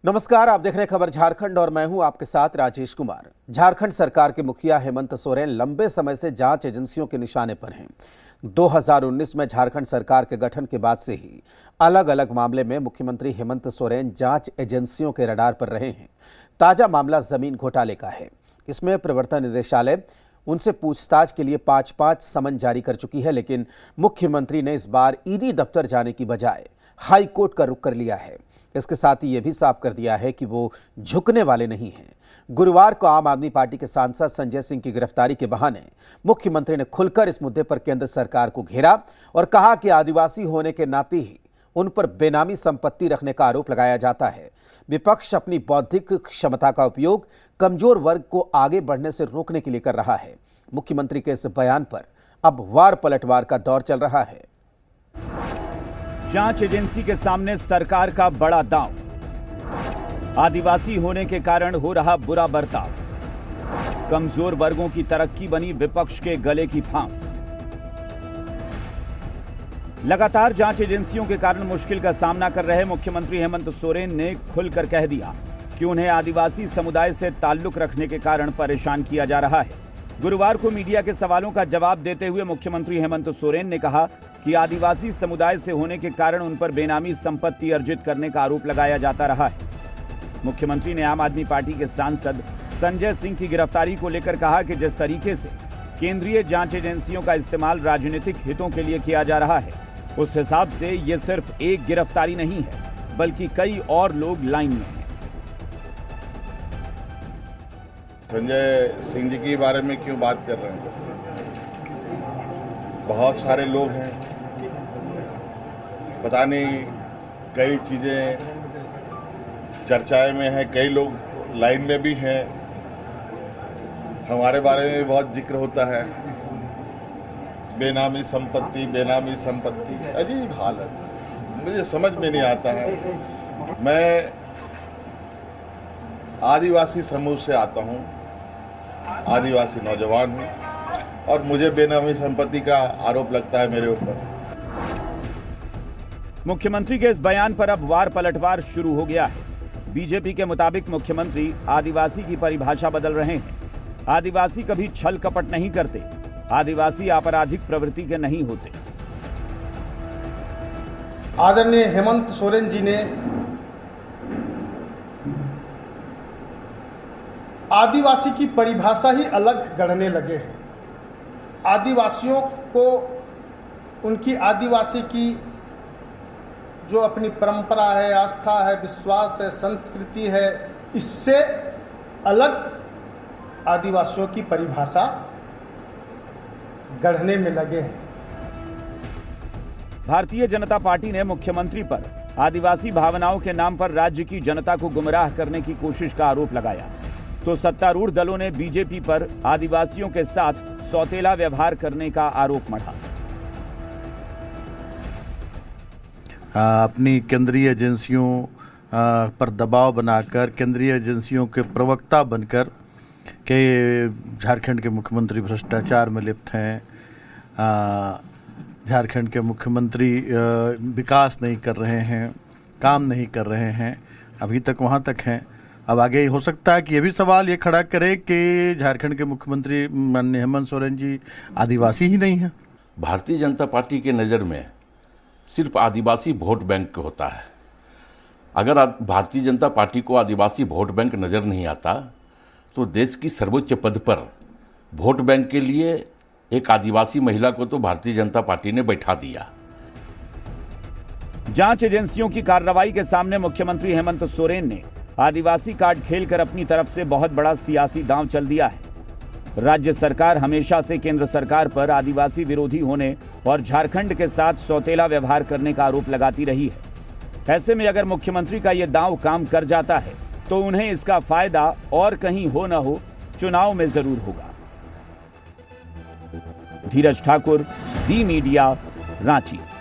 नमस्कार, आप देख रहे हैं खबर झारखंड और मैं हूं आपके साथ राजेश कुमार। झारखंड सरकार के मुखिया हेमंत सोरेन लंबे समय से जांच एजेंसियों के निशाने पर हैं। 2019 में झारखंड सरकार के गठन के बाद से ही अलग अलग मामले में मुख्यमंत्री हेमंत सोरेन जांच एजेंसियों के रडार पर रहे हैं। ताजा मामला जमीन घोटाले का है। इसमें प्रवर्तन निदेशालय उनसे पूछताछ के लिए 5-5 समन जारी कर चुकी है, लेकिन मुख्यमंत्री ने इस बार ईडी दफ्तर जाने की बजाय हाई कोर्ट का रुख कर लिया है। इसके साथ ही यह भी साफ कर दिया है कि वो झुकने वाले नहीं हैं। गुरुवार को आम आदमी पार्टी के सांसद संजय सिंह की गिरफ्तारी के बहाने मुख्यमंत्री ने खुलकर इस मुद्दे पर केंद्र सरकार को घेरा और कहा कि आदिवासी होने के नाते ही उन पर बेनामी संपत्ति रखने का आरोप लगाया जाता है। विपक्ष अपनी बौद्धिक क्षमता का उपयोग कमजोर वर्ग को आगे बढ़ने से रोकने के लिए कर रहा है। मुख्यमंत्री के इस बयान पर अब वार पलटवार का दौर चल रहा है। जांच एजेंसी के सामने सरकार का बड़ा दांव। आदिवासी होने के कारण हो रहा बुरा बर्ताव। कमजोर वर्गों की तरक्की बनी विपक्ष के गले की फांस। लगातार जांच एजेंसियों के कारण मुश्किल का सामना कर रहे मुख्यमंत्री हेमंत सोरेन ने खुलकर कह दिया कि उन्हें आदिवासी समुदाय से ताल्लुक रखने के कारण परेशान किया जा रहा है। गुरुवार को मीडिया के सवालों का जवाब देते हुए मुख्यमंत्री हेमंत सोरेन ने कहा कि आदिवासी समुदाय से होने के कारण उन पर बेनामी संपत्ति अर्जित करने का आरोप लगाया जाता रहा है। मुख्यमंत्री ने आम आदमी पार्टी के सांसद संजय सिंह की गिरफ्तारी को लेकर कहा कि जिस तरीके से केंद्रीय जांच एजेंसियों का इस्तेमाल राजनीतिक हितों के लिए किया जा रहा है, उस हिसाब से ये सिर्फ एक गिरफ्तारी नहीं है, बल्कि कई और लोग लाइन में हैं। संजय सिंह जी के बारे में क्यों बात कर रहे हैं? बहुत सारे लोग हैं, पता नहीं कई चीज़ें चर्चाएं में हैं, कई लोग लाइन में भी हैं। हमारे बारे में बहुत जिक्र होता है, बेनामी संपत्ति, बेनामी संपत्ति। अजीब हालत, मुझे समझ में नहीं आता है। मैं आदिवासी समूह से आता हूँ, आदिवासी नौजवान हूँ और मुझे बेनामी संपत्ति का आरोप लगता है मेरे ऊपर। मुख्यमंत्री के इस बयान पर अब वार पलटवार शुरू हो गया है। बीजेपी के मुताबिक मुख्यमंत्री आदिवासी की परिभाषा बदल रहे हैं। आदिवासी कभी छल कपट नहीं करते, आदिवासी आपराधिक प्रवृत्ति के नहीं होते। आदरणीय हेमंत सोरेन जी ने आदिवासी की परिभाषा ही अलग गढ़ने लगे हैं। आदिवासियों को उनकी आदिवासी की जो अपनी परंपरा है, आस्था है, विश्वास है, संस्कृति है, इससे अलग आदिवासियों की परिभाषा गढ़ने में लगे हैं। भारतीय जनता पार्टी ने मुख्यमंत्री पर आदिवासी भावनाओं के नाम पर राज्य की जनता को गुमराह करने की कोशिश का आरोप लगाया, तो सत्तारूढ़ दलों ने बीजेपी पर आदिवासियों के साथ सौतेला व्यवहार करने का आरोप मढ़ा। अपनी केंद्रीय एजेंसियों पर दबाव बनाकर केंद्रीय एजेंसियों के प्रवक्ता बनकर के झारखंड के मुख्यमंत्री भ्रष्टाचार में लिप्त हैं। झारखंड के मुख्यमंत्री विकास नहीं कर रहे हैं, काम नहीं कर रहे हैं, अभी तक वहाँ तक हैं। अब आगे हो सकता है कि ये भी सवाल ये खड़ा करे कि झारखंड के मुख्यमंत्री माननीय हेमंत सोरेन जी आदिवासी ही नहीं हैं। भारतीय जनता पार्टी के नज़र में सिर्फ आदिवासी वोट बैंक होता है। अगर भारतीय जनता पार्टी को आदिवासी वोट बैंक नज़र नहीं आता तो देश की सर्वोच्च पद पर वोट बैंक के लिए एक आदिवासी महिला को तो भारतीय जनता पार्टी ने बैठा दिया। जांच एजेंसियों की कार्रवाई के सामने मुख्यमंत्री हेमंत सोरेन ने आदिवासी कार्ड खेलकर अपनी तरफ से बहुत बड़ा सियासी दांव चल दिया है। राज्य सरकार हमेशा से केंद्र सरकार पर आदिवासी विरोधी होने और झारखंड के साथ सौतेला व्यवहार करने का आरोप लगाती रही है। ऐसे में अगर मुख्यमंत्री का यह दांव काम कर जाता है तो उन्हें इसका फायदा और कहीं हो न हो चुनाव में जरूर होगा। धीरज ठाकुर, जी मीडिया, रांची।